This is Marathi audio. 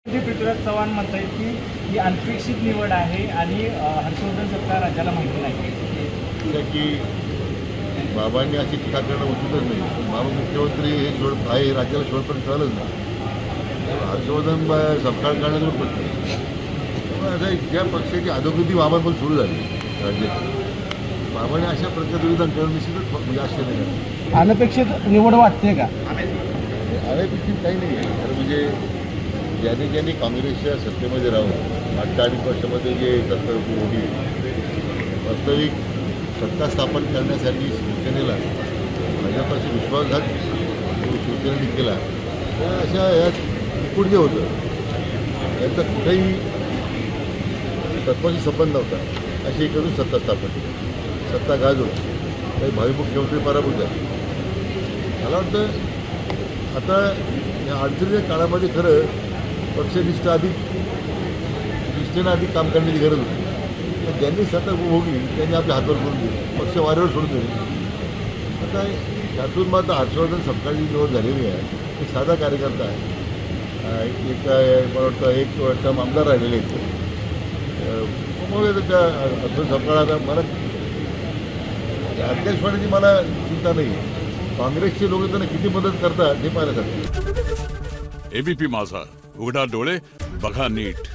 पृथ्वीराज चव्हाण म्हणतायत की ही अनपेक्षित निवड आहे आणि हर्षवर्धन सत्ता राज्याला माहिती नाही. की बाबांनी अशी टीका करणं उचितच नाही. बाबा मुख्यमंत्री हे आहे राज्याला शेवटपर्यंत कळलंच नाही. हर्षवर्धन सपकाळ काढण्याचा प्रश्न त्यामुळे आता ज्या पक्षाची अधोगती बाबांपासून सुरू झाली राज्याची, बाबाने अशा प्रकारचं विधान करणं निश्चितच म्हणजे आश्चर्य नाही. अनपेक्षित निवड वाटते का? अनपेक्षित काही नाही आहे. तर म्हणजे ज्यांनी काँग्रेसच्या सत्तेमध्ये राहून मागच्या 2.5 वर्षामध्ये जे सत्ता होती, वास्तविक सत्ता स्थापन करण्यासाठी शिवसेनेला भाजपाशी विश्वासघात शिवसेनेने केला. त्या अशा यात एकूण जे होतं त्यांचा कुठेही तत्वाशी संबंध नव्हता. अशी करून सत्ता स्थापन केली, सत्ता गाजवून काही भावी मुख्यमंत्री पराभूत झाले. मला वाटतं आता या अडचणीच्या काळामध्ये खरं पक्षनिष्ठ अधिक निष्ठेनं अधिक काम करण्याची गरज होती. पण ज्यांनी सत्ता भोगली त्यांनी आपल्या हातावर करून दिले, पक्ष वाऱ्यावर सोडून दिले. आता त्यातून मग आता हर्षवर्धन सपकाळची निवड झालेली आहे. एक साधा कार्यकर्ता आहे. एक मला वाटतं एक टर्म आमदार राहिलेले आहेत. मग त्या हर्षवर्धन सपकाळ आता मला अध्यक्षपदाची मला चिंता नाही. काँग्रेसचे लोक त्यांना किती मदत करतात हे पाहण्यासाठी. एबीपी माझा, उघडा डोळे बघा नीट.